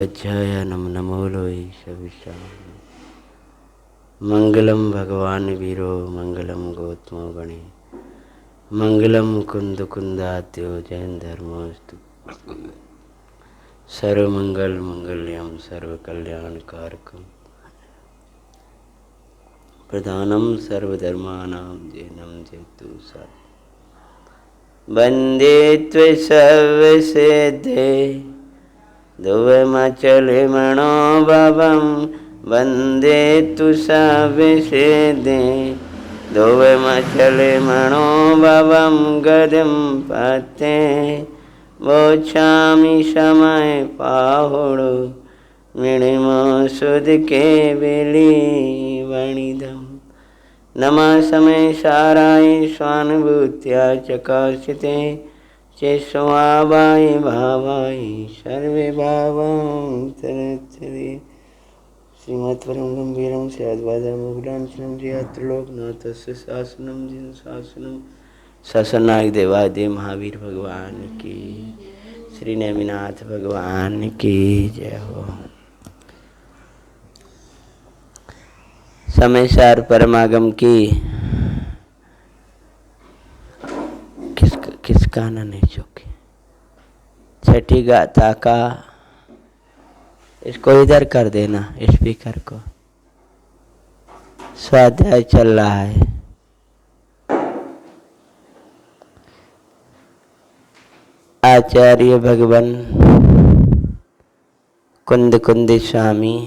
अध्यायनम नमो लोई सविता मंगलम भगवान वीरो मंगलम गौतमो गणे मंगलम कुंद कुंदात्यो जैन धर्मोस्तु सर्वमंगल मंगल्यम सर्वकल्याणकारकम प्रधानम सर्वधर्मानां जैनम जयतु सा वंदे त्वे सर्वसिद्धे ध्रुवमचले मनोभवं वंदे तु सर्वसिद्धे ध्रुवमचले मनोभवं गदिं पते वोचामि समय पाहुडो मिणिमो सुध के बिली वणिदम नमः समय साराय स्वानुभूत्या चकाशिते चेष्वावाय भावाय सर्वे भावांतरत्रे श्रीमत्परम गंभीरम स्याद्वादमुग्रांचनम जयात्रिलोकनाथस्य शासनम जिन शासनम ससनायक देवादि महावीर भगवान की श्री नेमिनाथ भगवान की जय हो। समय सार परमागम की किसका ना नहीं चुके छठी गाथा का इसको इधर कर देना स्पीकर को। स्वाध्याय चल रहा है। आचार्य भगवान कुंद कुंद स्वामी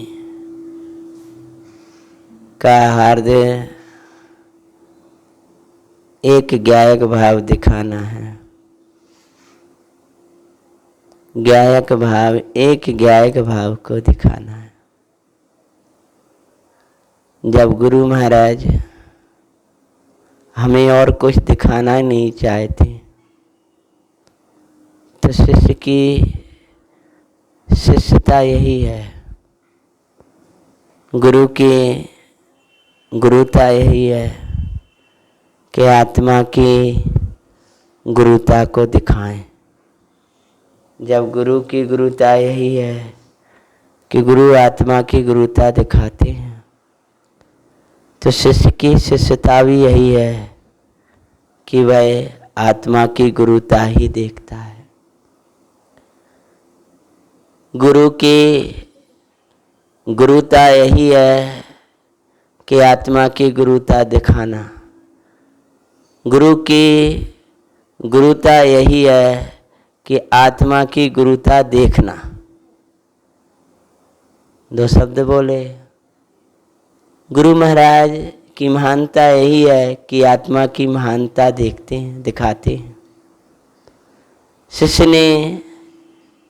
का हार्दिक एक गायक भाव दिखाना है। गायक भाव एक गायक भाव को दिखाना है। जब गुरु महाराज हमें और कुछ दिखाना नहीं चाहते तो शिष्य की शिष्यता यही है, गुरु की गुरुता यही है कि आत्मा की गुरुता को दिखाएं। जब गुरु की गुरुता यही है कि गुरु आत्मा की गुरुता दिखाते हैं तो शिष्य की शिष्यता भी यही है कि वह आत्मा की गुरुता ही देखता है। गुरु की गुरुता यही है कि आत्मा की गुरुता दिखाना। गुरु की गुरुता यही है कि आत्मा की गुरुता देखना। दो शब्द बोले। गुरु महाराज की महानता यही है कि आत्मा की महानता देखते हैं, दिखाते हैं। शिष्य ने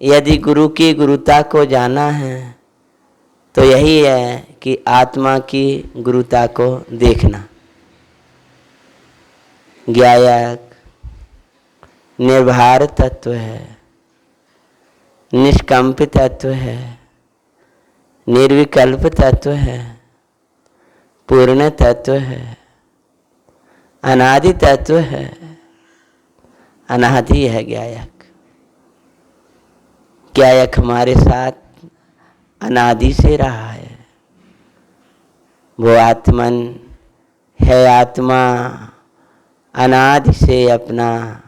यदि गुरु की गुरुता को जाना है तो यही है कि आत्मा की गुरुता को देखना। गायक निर्भर तत्व है, निष्कंपित तत्व है, निर्विकल्प तत्व है, पूर्ण तत्व है, अनादि तत्व है। अनादि है गायक। गायक हमारे साथ अनादि से रहा है। वो आत्मन है। आत्मा अनादि से अपना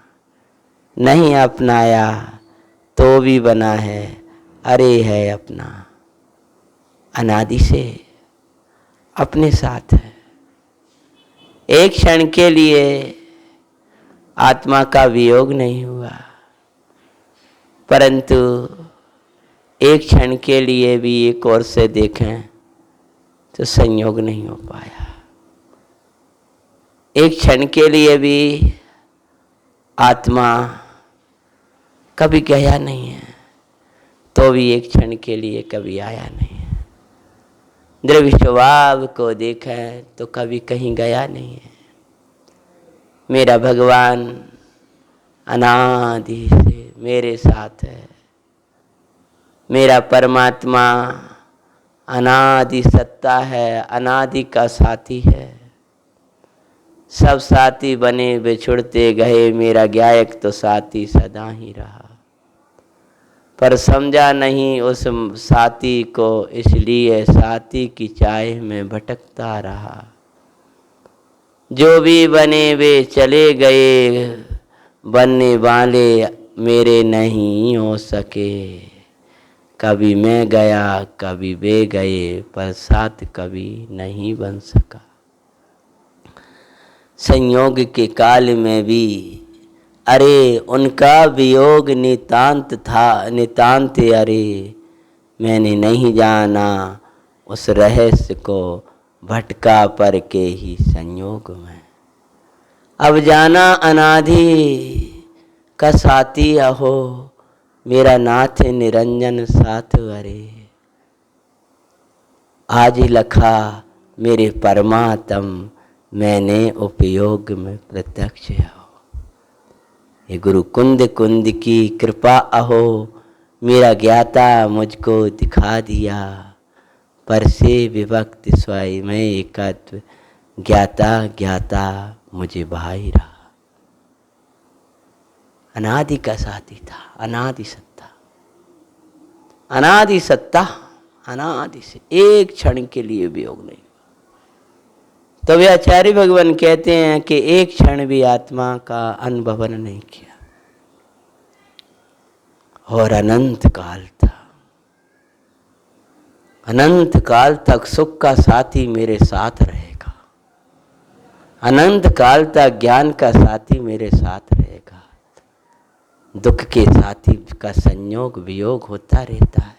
नहीं अपनाया तो भी बना है, अरे है अपना। अनादि से अपने साथ है। एक क्षण के लिए आत्मा का वियोग नहीं हुआ, परंतु एक क्षण के लिए भी एक ओर से देखें तो संयोग नहीं हो पाया। एक क्षण के लिए भी आत्मा कभी गया नहीं है, तो भी एक क्षण के लिए कभी आया नहीं है। द्रव्य स्वभाव को देखा तो कभी कहीं गया नहीं है। मेरा भगवान अनादि से मेरे साथ है। मेरा परमात्मा अनादि सत्ता है, अनादि का साथी है। सब साथी बने बिछुड़ते गए, मेरा गायक तो साथी सदा ही रहा। पर समझा नहीं उस साथी को, इसलिए साथी की चाह में भटकता रहा। जो भी बने वे चले गए, बनने वाले मेरे नहीं हो सके। कभी मैं गया कभी वे गए, पर साथ कभी नहीं बन सका। संयोग के काल में भी अरे उनका वियोग नितांत था, नितांत अरे मैंने नहीं जाना उस रहस्य को, भटका पर के ही संयोग में। अब जाना अनादि का साथी अहो, मेरा नाथ निरंजन साथ अरे। आज ही लखा मेरे परमात्म, मैंने उपयोग में प्रत्यक्ष हो। ये गुरु कुंद कुंद की कृपा अहो, मेरा ज्ञाता मुझको दिखा दिया। पर से विभक्त स्वयं में एकत्व, ज्ञाता ज्ञाता मुझे भाई रहा। अनादि का साथी था, अनादि सत्ता, अनादि सत्ता, अनादि से एक क्षण के लिए वियोग नहीं। तो वे आचार्य भगवान कहते हैं कि एक क्षण भी आत्मा का अनुभवन नहीं किया, और अनंत काल था, अनंत काल तक सुख का साथी मेरे साथ रहेगा, अनंत काल तक ज्ञान का साथी मेरे साथ रहेगा। दुख के साथी का संयोग वियोग होता रहता है,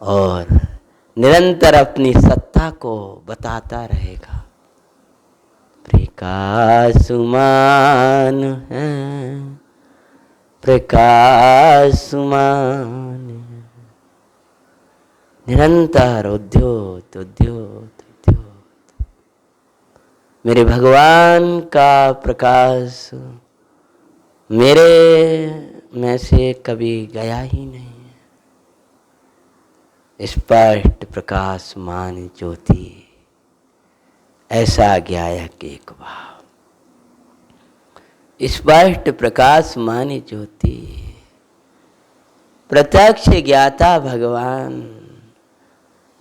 और निरंतर अपनी सत्ता को बताता रहेगा। प्रकाशमान है, प्रकाशमान, निरंतर उद्योत उद्योत उद्योत। मेरे भगवान का प्रकाश मेरे में से कभी गया ही नहीं। स्पष्ट प्रकाशमान ज्योति, ऐसा ज्ञायक एक भाव। स्पष्ट प्रकाशमान ज्योति, प्रत्यक्ष ज्ञाता भगवान,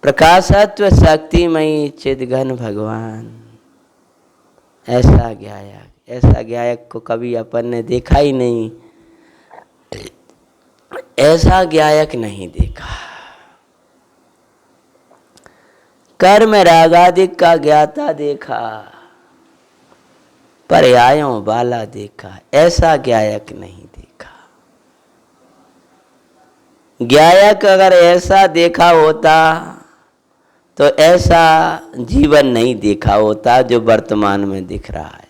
प्रकाशत्व शक्तिमयी चिदघन भगवान। ऐसा ज्ञायक, ऐसा ज्ञायक को कभी अपन ने देखा ही नहीं, ऐसा ज्ञायक नहीं देखा। कर्म रागादिक का ज्ञाता देखा, पर्यायों वाला देखा, ऐसा ज्ञायक नहीं देखा। ज्ञायक अगर ऐसा देखा होता तो ऐसा जीवन नहीं देखा होता जो वर्तमान में दिख रहा है।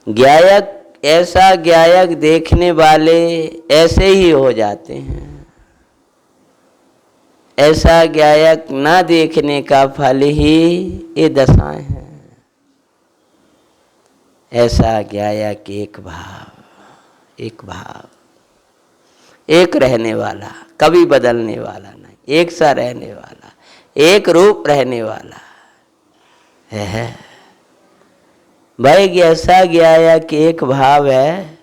ज्ञायक, ऐसा ज्ञायक देखने वाले ऐसे ही हो जाते हैं। ऐसा ज्ञायक ना देखने का फल ही ये दशाएं हैं। ऐसा ज्ञायक एक भाव, एक भाव, एक रहने वाला, कभी बदलने वाला नहीं, एक सा रहने वाला, एक रूप रहने वाला है भाई। ऐसा ज्ञायक एक भाव है।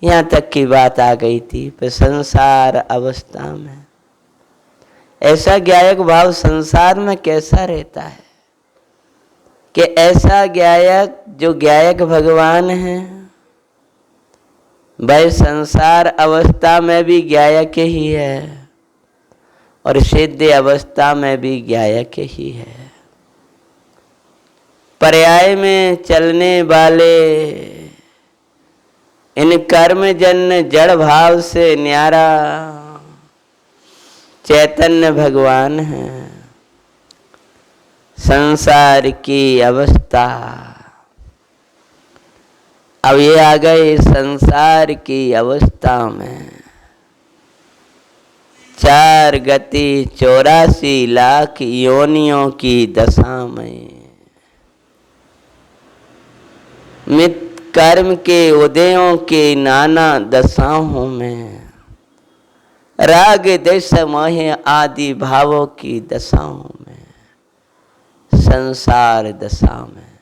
यहाँ तक की बात आ गई थी पर संसार अवस्था में ऐसा ज्ञायक भाव संसार में कैसा रहता है कि ऐसा ज्ञायक जो ज्ञायक भगवान है वह संसार अवस्था में भी ज्ञायक ही है और सिद्ध अवस्था में भी ज्ञायक ही है। पर्याय में चलने वाले इन कर्मजन्य जड़ भाव से न्यारा चैतन्य भगवान है। संसार की अवस्था, अब ये आ गए संसार की अवस्था में 4 गति 84 लाख योनियों की दशा में मित कर्म के उदयों के नाना दशाओं में राग देश मोह आदि भावों की दशाओं में संसार दशा में,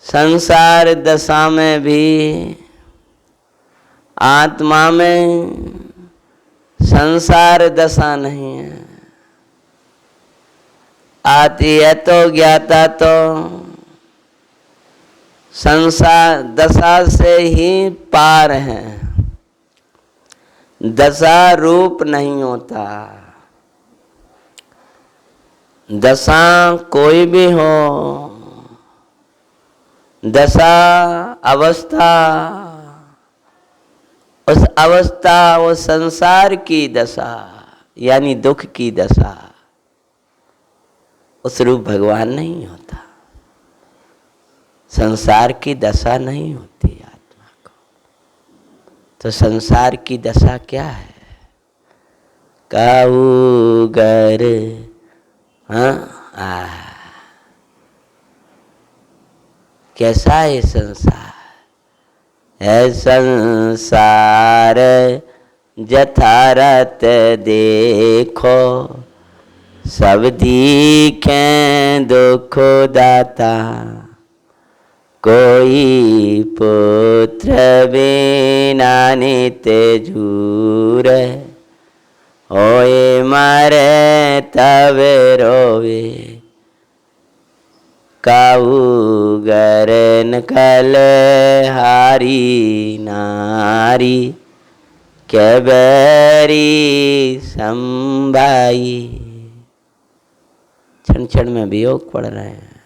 संसार दशा में भी आत्मा में संसार दशा नहीं है। आती है तो ज्ञाता तो संसार दशा से ही पार है, दशा रूप नहीं होता। दशा कोई भी हो, दशा अवस्था, उस अवस्था वो संसार की दशा यानी दुख की दशा, उस रूप भगवान नहीं होता। संसार की दशा नहीं होती आत्मा को। तो संसार की दशा क्या है? काऊगर, कैसा है संसार? है संसार जथारत देखो, सब दीखे दुख दाता, कोई पुत्र बिना नित झूर, होए मरे तब रोवे, काऊगरन कल हारी नारी, के बैरी संभाई। क्षण क्षण में वियोग पड़ रहे हैं,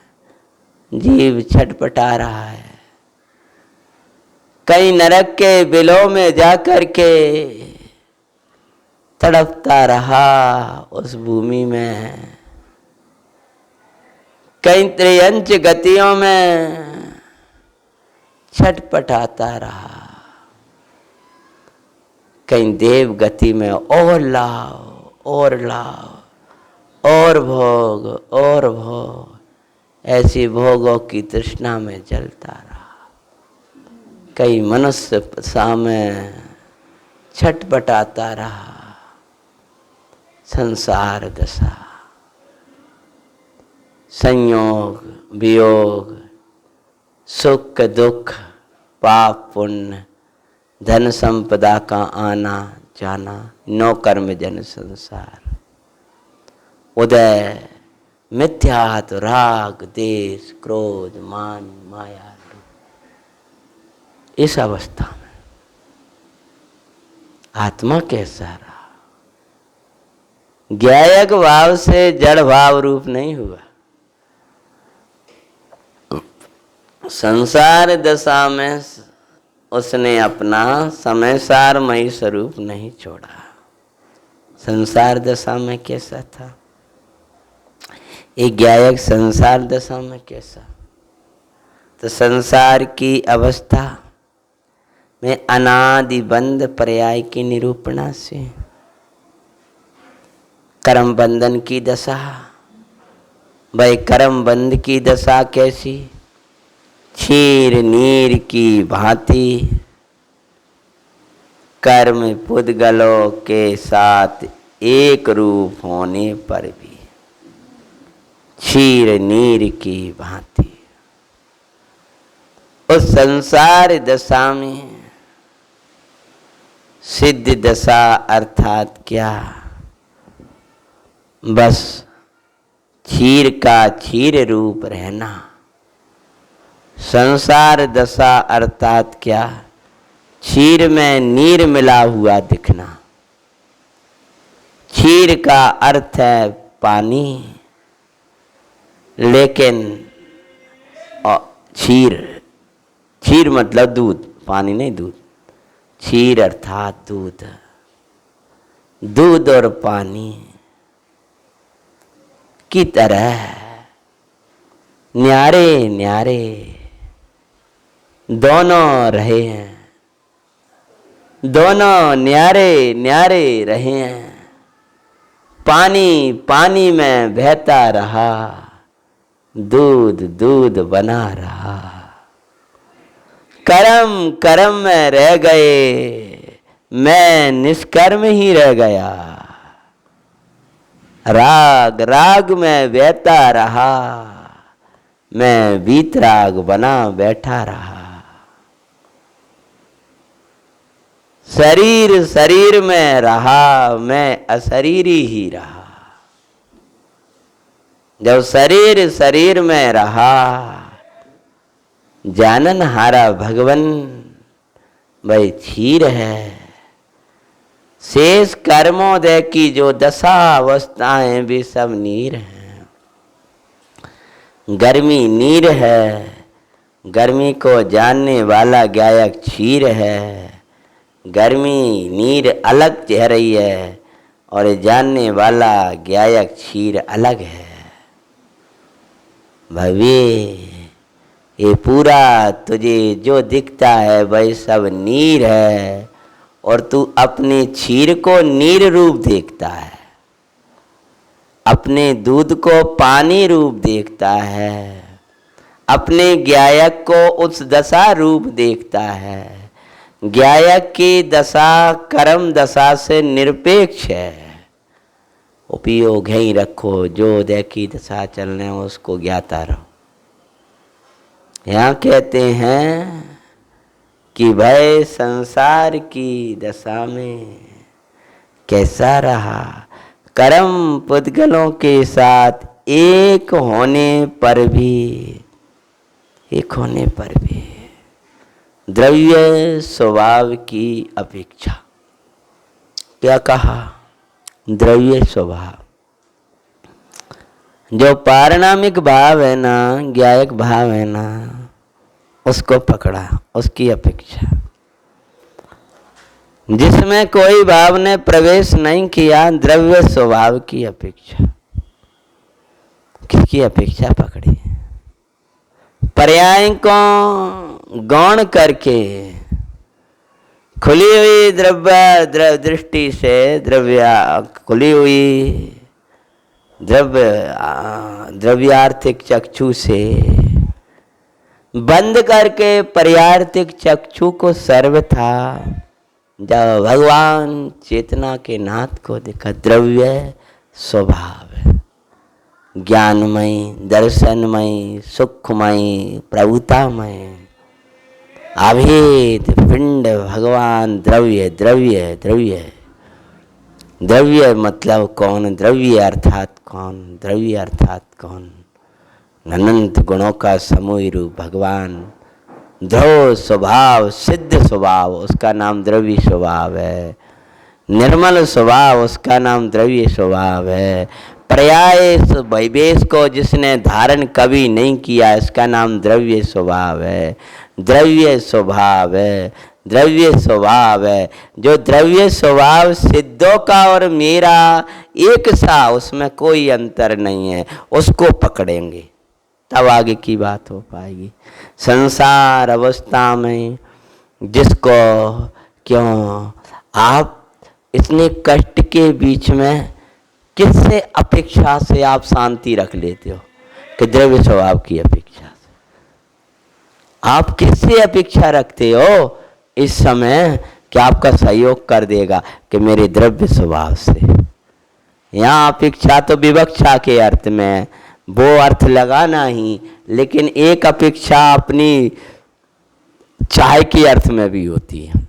जीव छटपटा रहा है। कहीं नरक के बिलों में जाकर के तड़पता रहा उस भूमि में, कई त्रियंच गतियों में छटपटाता रहा, कहीं देव गति में और लाओ और लाओ और भोग और भोग, ऐसी भोगों की तृष्णा में जलता रहा। कई मनुष्य सामने छटपटाता रहा। संसार दशा, संयोग वियोग, सुख दुख, पाप पुण्य, धन संपदा का आना जाना, नौ कर्म जन संसार। उदय मिथ्यात्व, राग देश क्रोध मान माया, इस अवस्था में आत्मा कैसा रहा? ज्ञायक भाव से जड़ भाव रूप नहीं हुआ। संसार दशा में उसने अपना समय सारमयी स्वरूप नहीं छोड़ा। संसार दशा में कैसा था? एक ज्ञायक संसार दशा में कैसा? तो संसार की अवस्था में अनादि बंध पर्याय की निरूपणा से कर्म बंधन की दशा। भाई कर्म बंध की दशा कैसी? क्षीर नीर की भांति कर्म पुद्गलों के साथ एक रूप होने पर भी क्षीर नीर की भांति। उस संसार दशा में सिद्ध दशा अर्थात क्या? बस क्षीर का क्षीर रूप रहना। संसार दशा अर्थात क्या? क्षीर में नीर मिला हुआ दिखना। क्षीर का अर्थ है पानी, लेकिन क्षीर, क्षीर मतलब दूध, पानी नहीं दूध। क्षीर अर्थात दूध, दूध और पानी की तरह न्यारे न्यारे दोनों रहे हैं, दोनों न्यारे न्यारे रहे हैं। पानी पानी में बहता रहा, दूध दूध बना रहा। कर्म कर्म में रह गए, मैं निष्कर्म ही रह गया। राग राग में बहता रहा, मैं वीतराग बना बैठा रहा। शरीर शरीर में रहा, मैं अशरीरी ही रहा। जब शरीर शरीर में रहा, जानन हारा भगवन वही क्षीर है। शेष कर्मोदय की जो दशा अवस्थाएं वे सब नीर हैं। गर्मी नीर है, गर्मी को जानने वाला गायक क्षीर है। गर्मी नीर अलग कह रही है और जानने वाला गायक क्षीर अलग है। भवे ये पूरा तुझे जो दिखता है वही सब नीर है और तू अपने क्षीर को नीर रूप देखता है, अपने दूध को पानी रूप देखता है, अपने गायक को उस दशा रूप देखता है। गायक की दशा कर्म दशा से निरपेक्ष है। उपयोग ही रखो, जो उदय की दशा चलने उसको ज्ञाता रहो। यहाँ कहते हैं कि भाई संसार की दशा में कैसा रहा, कर्म पुद्गलों के साथ एक होने पर भी द्रव्य स्वभाव की अपेक्षा। क्या कहा? द्रव्य स्वभाव। जो पारिणामिक भाव है ना, ज्ञायक भाव है ना, उसको पकड़ा, उसकी अपेक्षा। जिसमें कोई भाव ने प्रवेश नहीं किया, द्रव्य स्वभाव की अपेक्षा। किसकी अपेक्षा पकड़ी? पर्याय को गौण करके खुली हुई द्रव्य दृष्टि से, द्रव्य खुली हुई द्रव्यार्थिक चक्षु से बंद करके पर्यार्थिक चक्षु को सर्वथा जब भगवान चेतना के नाथ को देखा, द्रव्य स्वभाव है, ज्ञानमय, दर्शनमय, सुखमय, प्रभुतामय, अभेद पिंड भगवान द्रव्य द्रव्य द्रव्य। द्रव्य मतलब कौन? द्रव्य अर्थात कौन? द्रव्य अर्थात कौन? अनंत गुणों का समूह रूप भगवान। ध्रुव स्वभाव, सिद्ध स्वभाव, उसका नाम द्रव्य स्वभाव है। निर्मल स्वभाव, उसका नाम द्रव्य स्वभाव है। पर्याय वैवेश को जिसने धारण कभी नहीं किया, इसका नाम द्रव्य स्वभाव है। द्रव्य स्वभाव है, द्रव्य स्वभाव है। जो द्रव्य स्वभाव सिद्धों का और मेरा एक सा, उसमें कोई अंतर नहीं है, उसको पकड़ेंगे तब आगे की बात हो पाएगी। संसार अवस्था में जिसको क्यों आप इतने कष्ट के बीच में किससे अपेक्षा से आप शांति रख लेते हो? कि द्रव्य स्वभाव की अपेक्षा से। आप किससे अपेक्षा रखते हो इस समय कि आपका सहयोग कर देगा? कि मेरे द्रव्य स्वभाव से। यहाँ अपेक्षा तो विवक्षा के अर्थ में, वो अर्थ लगाना ही, लेकिन एक अपेक्षा अपनी चाह के अर्थ में भी होती है,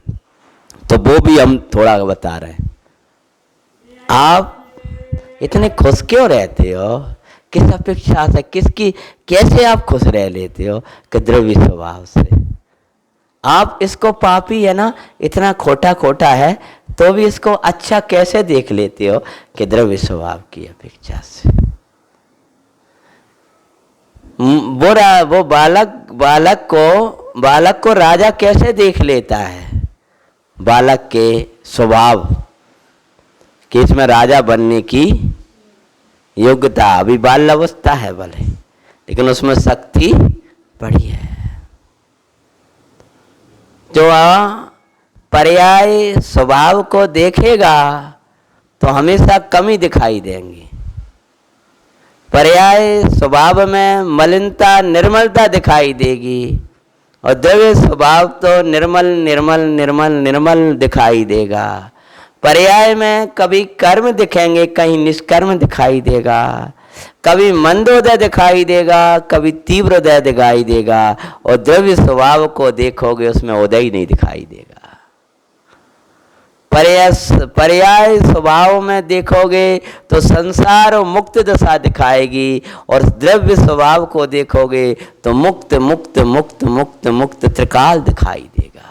तो वो भी हम थोड़ा बता रहे हैं। आप इतने खुश क्यों रहते हो? किस अपेक्षा से, किसकी, कैसे आप खुश रह लेते हो? कि द्रव्य स्वभाव से। आप इसको पापी है ना, इतना खोटा खोटा है, तो भी इसको अच्छा कैसे देख लेते हो? कि द्रव्य स्वभाव की अपेक्षा से। वो बालक को राजा कैसे देख लेता है? बालक के स्वभाव कि इसमें राजा बनने की योग्यता, अभी बाल अवस्था है भले, लेकिन उसमें शक्ति बड़ी है। जो पर्याय स्वभाव को देखेगा तो हमेशा कमी दिखाई देंगी। पर्याय स्वभाव में मलिनता, निर्मलता दिखाई देगी, और द्रव्य स्वभाव तो निर्मल निर्मल निर्मल निर्मल दिखाई देगा। पर्याय में कभी कर्म दिखेंगे, कहीं निष्कर्म दिखाई देगा, कभी मंदोदय दिखाई देगा, कभी तीव्रोदय दिखाई देगा, और द्रव्य स्वभाव को देखोगे उसमें उदय नहीं दिखाई देगा। पर्याय स्वभाव में देखोगे तो संसार और मुक्त दशा दिखाएगी, और द्रव्य स्वभाव को देखोगे तो मुक्त मुक्त मुक्त मुक्त मुक्त त्रिकाल दिखाई देगा।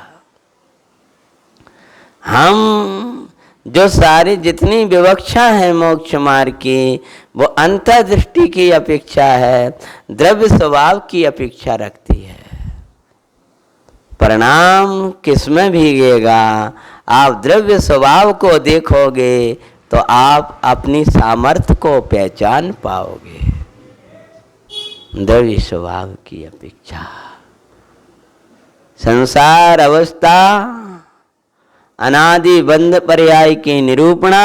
हम जो सारी जितनी विवक्षा है मोक्ष मार्ग की, वो अंतर्दृष्टि की अपेक्षा है, द्रव्य स्वभाव की अपेक्षा रखती है। परिणाम किसमें भीगेगा? आप द्रव्य स्वभाव को देखोगे तो आप अपनी सामर्थ्य को पहचान पाओगे। द्रव्य स्वभाव की अपेक्षा संसार अवस्था अनादि बंध पर्याय की निरूपणा,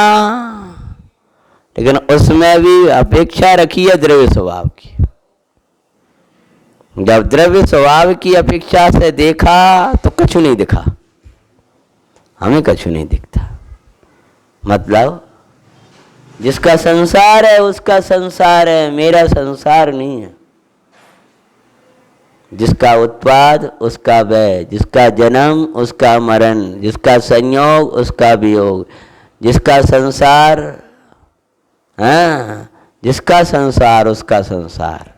लेकिन उसमें भी अपेक्षा रखी है द्रव्य स्वभाव की। जब द्रव्य स्वभाव की अपेक्षा से देखा तो कुछ नहीं दिखा, हमें कुछ नहीं दिखता। मतलब जिसका संसार है उसका संसार है, मेरा संसार नहीं है। जिसका उत्पाद उसका व्यय, जिसका जन्म उसका मरण, जिसका संयोग उसका वियोग, जिसका संसार, हाँ, जिसका संसार उसका संसार,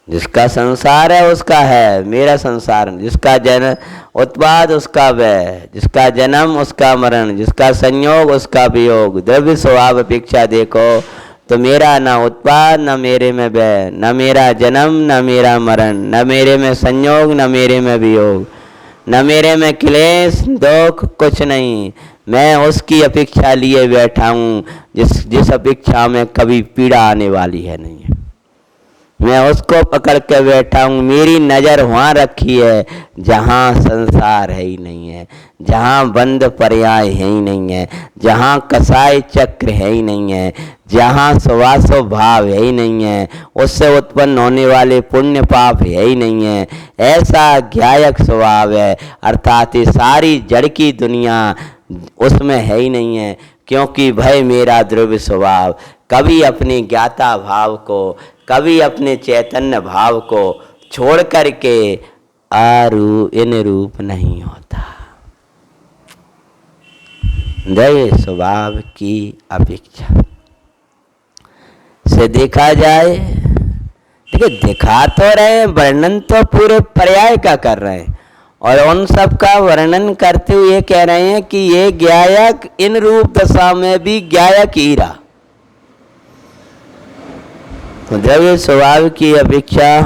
जिसका संसार है उसका है, मेरा संसार। जिसका जन्म उत्पाद उसका व्यय, जिसका जन्म उसका मरण, जिसका संयोग उसका वियोग। द्रव्य स्वभाव अपेक्षा देखो तो मेरा न उत्पाद न मेरे में व्यय, न मेरा जन्म न मेरा मरण, न मेरे में संयोग न मेरे में वियोग, न मेरे में क्लेश दुख, कुछ नहीं। मैं उसकी अपेक्षा लिए बैठा हूँ जिस अपेक्षा में कभी पीड़ा आने वाली है नहीं है। मैं उसको पकड़ के बैठा हूँ। मेरी नज़र वहाँ रखी है जहाँ संसार है ही नहीं है, जहाँ बंध पर्याय है ही नहीं है, जहाँ कसाय चक्र है ही नहीं है, जहाँ स्वासो भाव है ही नहीं है, उससे उत्पन्न होने वाले पुण्य पाप है ही नहीं है। ऐसा ज्ञायक स्वभाव है, अर्थात ये सारी जड़ की दुनिया उसमें है ही नहीं है। क्योंकि भय मेरा द्रव्य स्वभाव कभी अपने ज्ञाता भाव को, कभी अपने चैतन्य भाव को छोड़ करके इन रूप नहीं होता। द्रव्य स्वभाव की अपेक्षा से देखा जाए, देखिए दिखा तो रहे हैं, वर्णन तो पूरे पर्याय का कर रहे हैं, और उन सब का वर्णन करते हुए कह रहे हैं कि ये ज्ञायक इन रूप दशा में भी ज्ञायक ही रहा। द्रव्य स्वभाव की अपेक्षा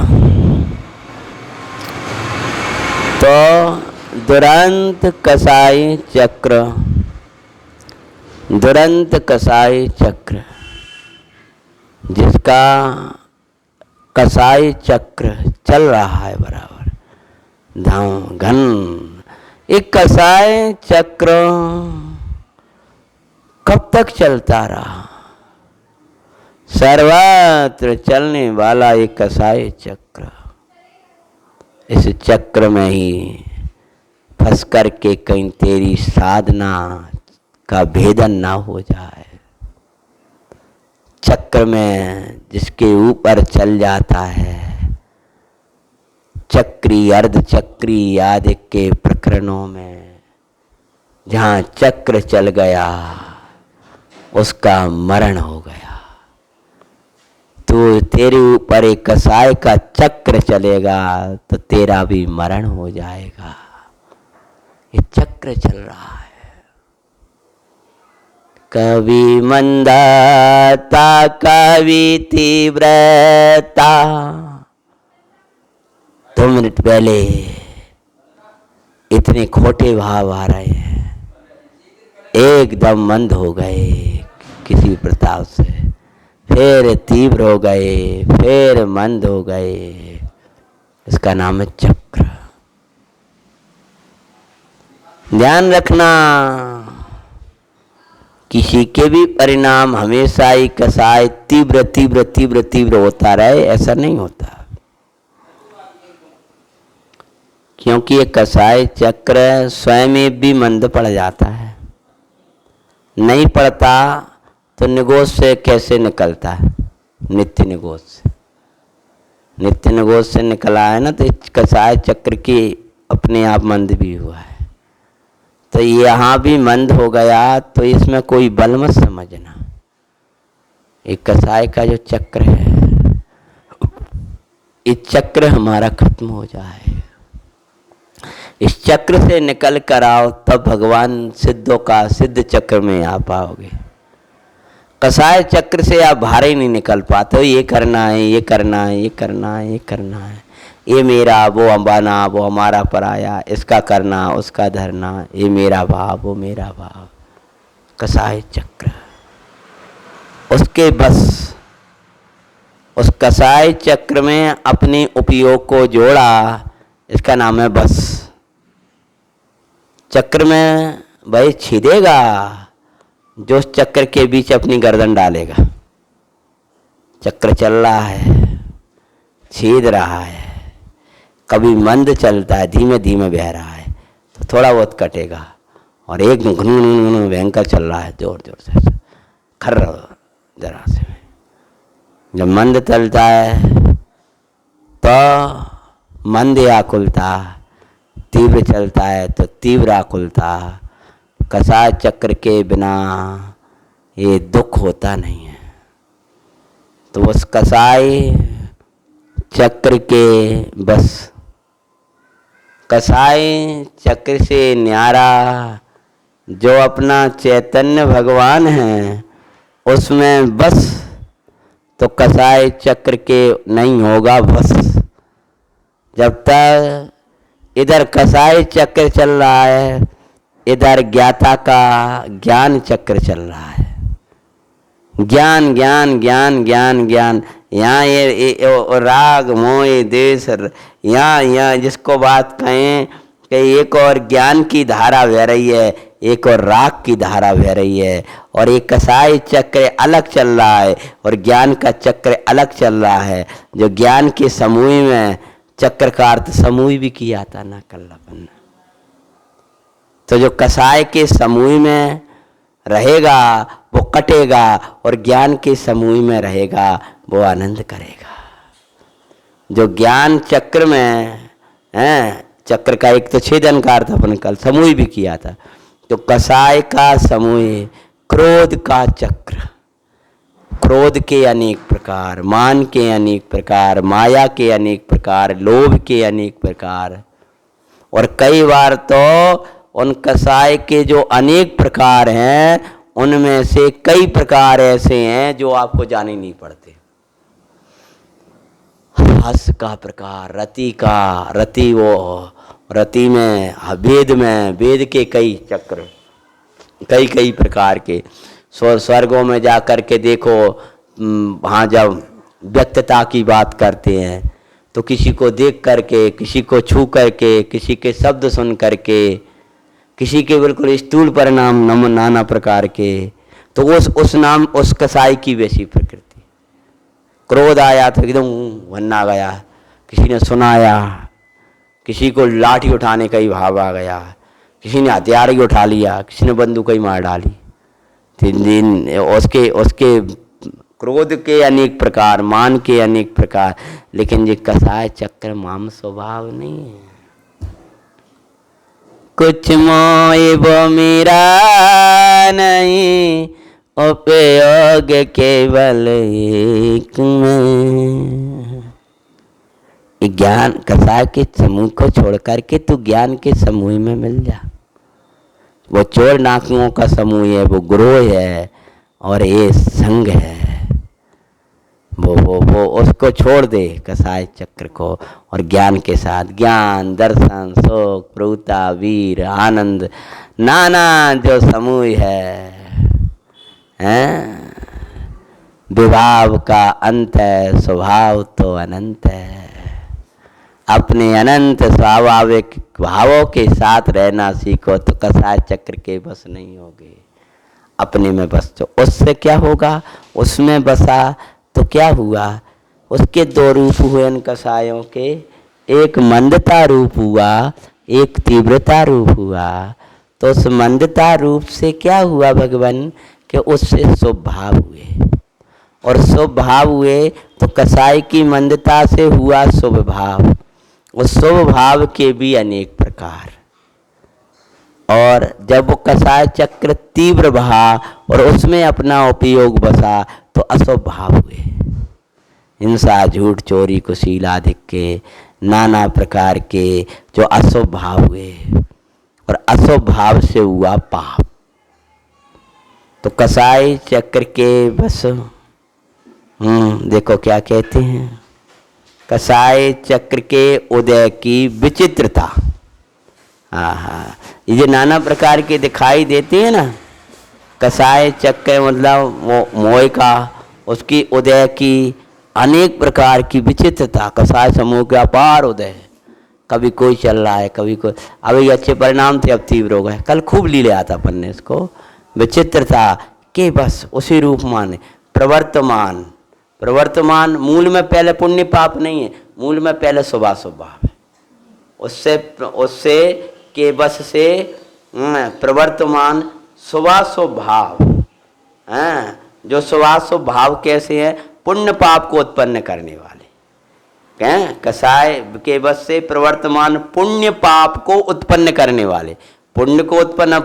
तो दुरंत कसाई चक्र, दुरंत कसाई चक्र, जिसका कसाई चक्र चल रहा है बराबर धाम घन। एक कसाई चक्र कब तक चलता रहा? सर्वत्र चलने वाला एक कसाई चक्र। इस चक्र में ही फंस करके कहीं तेरी साधना का भेदन ना हो जाए। चक्र में जिसके ऊपर चल जाता है, चक्री अर्ध चक्री आदि के प्रकरणों में जहाँ चक्र चल गया उसका मरण हो गया। तो तेरे ऊपर एक कसाय का चक्र चलेगा तो तेरा भी मरण हो जाएगा। ये चक्र चल रहा है। कभी मंदता कभी तीव्रता। 2 मिनट पहले इतने खोटे भाव आ रहे हैं, एकदम मंद हो गए किसी प्रताप से, फिर तीव्र हो गए, फिर मंद हो गए। इसका नाम है चक्र। ध्यान रखना, किसी के भी परिणाम हमेशा ही कसाय तीव्र तीव्र तीव्र तीव्र होता रहे, ऐसा नहीं होता। क्योंकि ये कसाय चक्र स्वयं में भी मंद पड़ जाता है। नहीं पड़ता तो निगोष से कैसे निकलता है? नित्य निगोष से। नित्य निगोष से निकला है ना, तो कसाय चक्र की अपने आप मंद भी हुआ है। तो यहाँ भी मंद हो गया तो इसमें कोई बल मत समझना। एक कसाय का जो चक्र है, इस चक्र हमारा खत्म हो जाए, इस चक्र से निकल कर आओ, तब भगवान सिद्धों का सिद्ध चक्र में आ पाओगे। कसाय चक्र से आप बाहर ही नहीं निकल पाते हो। ये करना है, ये करना है, ये करना है, ये करना है, ये मेरा, वो अंबाना, वो हमारा पराया, इसका करना, उसका धरना, ये मेरा भाव, वो मेरा भाव। कसाय चक्र, उसके बस, उस कसाय चक्र में अपने उपयोग को जोड़ा, इसका नाम है बस। चक्र में भाई छेदेगा जो उस चक्र के बीच अपनी गर्दन डालेगा। चक्र चल रहा है, छेद रहा है, कभी मंद चलता है, धीमे धीमे बह रहा है तो थोड़ा बहुत कटेगा, और एक घुन भयंकर चल रहा है जोर जोर से, खर्र जरा से। जब मंद चलता है तो मंद आकुलता, तीव्र चलता है तो तीव्र आकुलता। कसाय चक्र के बिना ये दुख होता नहीं है। तो उस कसाय चक्र के बस, कसाय चक्र से न्यारा जो अपना चैतन्य भगवान है उसमें बस, तो कसाय चक्र के नहीं होगा बस। जब तक इधर कसाय चक्र चल रहा है, इधर ज्ञाता का ज्ञान चक्र चल रहा है। ज्ञान ज्ञान ज्ञान ज्ञान ज्ञान, यहाँ ये राग मोह देश, यहाँ जिसको बात कहें कि एक और ज्ञान की धारा बह रही है, एक और राग की धारा बह रही है, और एक कसाय चक्र अलग चल रहा है और ज्ञान का चक्र अलग चल रहा है। जो ज्ञान के समूह में, चक्र का अर्थ समूह भी किया था ना कल्लापन, तो जो कसाय के समूह में रहेगा वो कटेगा, और ज्ञान के समूह में रहेगा वो आनंद करेगा। जो ज्ञान चक्र में है, चक्र का एक तो छेदन का अर्थ अपन कल समूह भी किया था, तो कसाय का समूह, क्रोध का चक्र, क्रोध के अनेक प्रकार, मान के अनेक प्रकार, माया के अनेक प्रकार, लोभ के अनेक प्रकार, और कई बार तो उन कसाय के जो अनेक प्रकार हैं उनमें से कई प्रकार ऐसे हैं जो आपको जाने नहीं पड़ते। हस का प्रकार, रति का, रति वो रति में, वेद में, वेद के कई चक्र, कई कई प्रकार के। स्वर्गों में जा कर के देखो, वहाँ जब व्यक्तता की बात करते हैं तो किसी को देख करके, किसी को छू करके, किसी के शब्द सुन करके, किसी के बिल्कुल स्थूल परिणाम नाना प्रकार के, तो उस नाम उस कसाई की वैसी प्रकृति। क्रोध आया तो एकदम भन्ना गया, किसी ने सुनाया, किसी को लाठी उठाने का ही भाव आ गया, किसी ने हथियार ही उठा लिया, किसी ने बंदूक ही मार डाली। 3 दिन उसके क्रोध के अनेक प्रकार, मान के अनेक प्रकार, लेकिन ये कसाय चक्र माम स्वभाव नहीं है। कुछ मोह वो मेरा नहीं, उपयोग केवल एक में। ज्ञान कसाय के समूह को छोड़ करके तू ज्ञान के समूह में मिल जा। वो चोर नाकुओं का समूह है, वो ग्रोह है, और ये संग है। वो उसको छोड़ दे, कसाय चक्र को, और ज्ञान के साथ, ज्ञान, दर्शन, सुख, प्रभुता, वीर, आनंद, नाना जो समूह है, विभाव का अंत है, स्वभाव तो अनंत है। अपने अनंत स्वाभाविक भावों के साथ रहना सीखो तो कसाय चक्र के बस नहीं होगे। अपने में बस, तो उससे क्या होगा, उसमें बसा तो क्या हुआ। उसके 2 रूप हुए उन कसायों के, एक मंदता रूप हुआ, एक तीव्रता रूप हुआ। तो उस मंदता रूप से क्या हुआ भगवान, कि उससे शुभ भाव हुए, और शुभ भाव हुए तो कसाई की मंदता से हुआ शुभ भाव। उस शुभ भाव के भी अनेक प्रकार, और जब वो कसाय चक्र तीव्र बहा और उसमें अपना उपयोग बसा तो अशुभ भाव हुए। हिंसा, झूठ, चोरी, कुशील आदि के नाना प्रकार के जो अशुभ भाव हुए और अशुभ भाव से हुआ पाप। तो कसाय चक्र के बस देखो क्या कहते हैं, कसाय चक्र के उदय की विचित्रता। ये जो नाना प्रकार के दिखाई देते हैं ना, कसाय चक्र मतलब वो मोह का, उसकी उदय की अनेक प्रकार की विचित्रता। कसाय समूह के अपार उदय है, कभी कोई चल रहा है, कभी कोई। अभी अच्छे परिणाम थे, अब तीव्र हो गए। कल खूब लीले आता अपन ने इसको, विचित्रता के बस उसी रूप माने। प्रवर्तमान, प्रवर्तमान मूल में पहले पुण्य पाप नहीं है, मूल में पहले शुभाशुभ भाव है। उससे के बस से प्रवर्तमान शुभाशुभ भाव हैं। जो शुभाशुभ भाव कैसे हैं? पुण्य पाप को उत्पन्न करने वाले हैं। कसाय के बस से प्रवर्तमान पुण्य पाप को उत्पन्न करने वाले। पुण्य को उत्पन्न,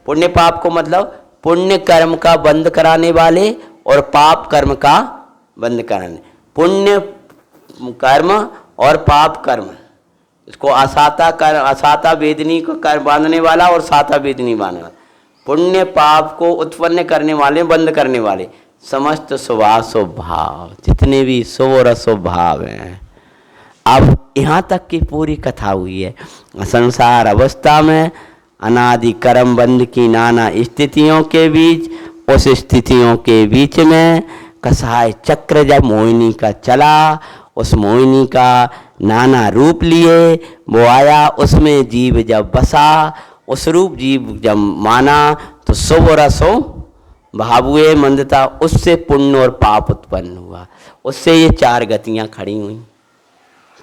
पुण्य पाप को मतलब पुण्य कर्म का बंद कराने वाले और पाप कर्म का बंद कराने। पुण्य कर्म और पाप कर्म, इसको असाता वेदनी को कर बांधने वाला और साता वेदनी बांधने वाला। पुण्य पाप को उत्पन्न करने वाले, बंद करने वाले समस्त शुभाशुभ भाव, जितने भी शुभ और अशुभ भाव हैं। अब यहाँ तक की पूरी कथा हुई है। संसार अवस्था में अनादि कर्म बंध की नाना स्थितियों के बीच, उस स्थितियों के बीच में कसाय चक्र जब मोहिनी का चला, उस मोहिनी का नाना रूप लिए वो आया, उसमें जीव जब बसा, उस रूप जीव जब माना तो शुभ और अशुभ भाव हुए, मंदता, उससे पुण्य और पाप उत्पन्न हुआ। उससे ये चार गतियाँ खड़ी हुई।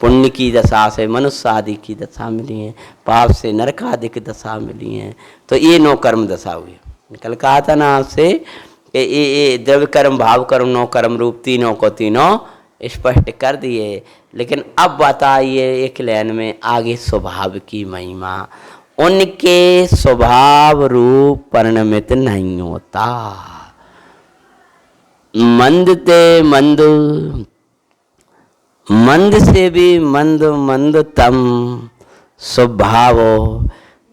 पुण्य की दशा से मनुष्य आदि की दशा मिली है, पाप से नरक आदि की दशा मिली है। तो ये नौ कर्म दशा हुई। कल कहा था ना आपसे कि ये द्रव्य कर्म, भाव कर्म, नौ कर्म रूप तीनों को तीनों स्पष्ट कर दिए। लेकिन अब बताइए एक लाइन में आगे स्वभाव की महिमा। उनके स्वभाव रूप परिणमित नहीं होता। मंद ते मंद, मंद से भी मंद मंदतम स्वभाव,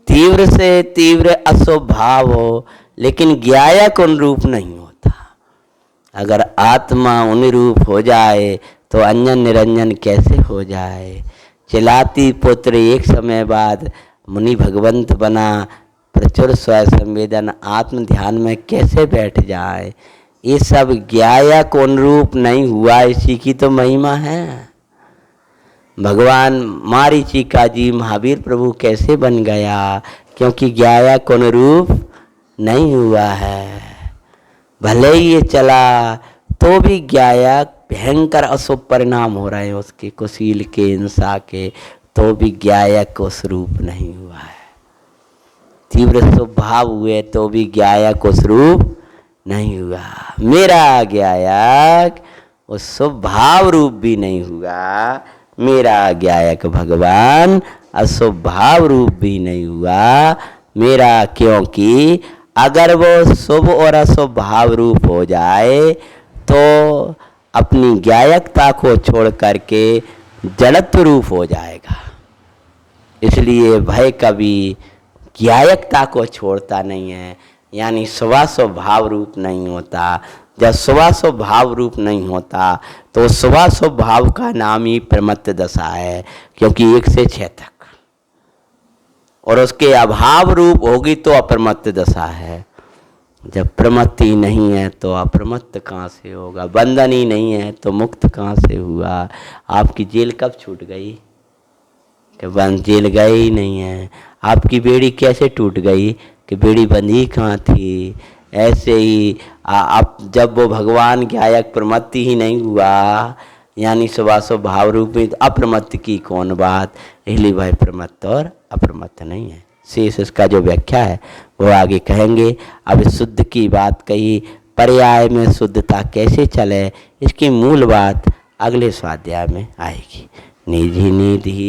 तीव्र से तीव्र अस्वभाव, लेकिन ज्ञायक उन रूप नहीं होता। अगर आत्मा उन रूप हो जाए तो अंजन निरंजन कैसे हो जाए। चिलाती पुत्र एक समय बाद मुनि भगवंत बना, प्रचुर स्वयं संवेदन आत्म ध्यान में कैसे बैठ जाए। ये सब ज्ञायक उन रूप नहीं हुआ, इसी की तो महिमा है। भगवान मारीचिका जी महावीर प्रभु कैसे बन गया? क्योंकि ज्ञायक उन रूप नहीं हुआ है। भले ही ये चला तो भी ज्ञायक भयंकर अशुभ परिणाम हो रहे हैं उसके, कुशील के, हिंसा के, तो भी ज्ञायक उस रूप नहीं हुआ है। तीव्र स्वभाव हुए तो भी ज्ञायक उस रूप नहीं हुआ। मेरा ज्ञायक उस स्वभाव रूप भी नहीं हुआ। मेरा ज्ञायक भगवान अस्वभाव रूप भी नहीं हुआ मेरा, क्योंकि अगर वो शुभ और अस्वभाव रूप हो जाए तो अपनी ज्ञायकता को छोड़ करके जड़त्व रूप हो जाएगा। इसलिए भय कभी ज्ञायकता को छोड़ता नहीं है, यानी स्वभाव रूप नहीं होता। जब स्वभाव रूप नहीं होता तो स्वभाव का नाम ही प्रमत्त दशा है, क्योंकि 1 से 6 तक। और उसके अभाव रूप होगी तो अप्रमत्त दशा है। जब प्रमत्ति नहीं है तो अप्रमत्त कहाँ से होगा? बंधन ही नहीं है तो मुक्त कहाँ से हुआ? आपकी जेल कब छूट गई? कि बंद जेल गए ही नहीं है। आपकी बेड़ी कैसे टूट गई? कि बेड़ी बंधी कहाँ थी? ऐसे ही आप जब वो भगवान ज्ञायक प्रमत्ति ही नहीं हुआ, यानी स्वभाव रूप में, तो अप्रमत्त की कौन बात? इसलिए भाई प्रमत्त और अप्रमत्त नहीं है। शेष इसका जो व्याख्या है वो आगे कहेंगे। अब शुद्ध की बात कही, पर्याय में शुद्धता कैसे चले, इसकी मूल बात अगले स्वाध्याय में आएगी। निधि निधि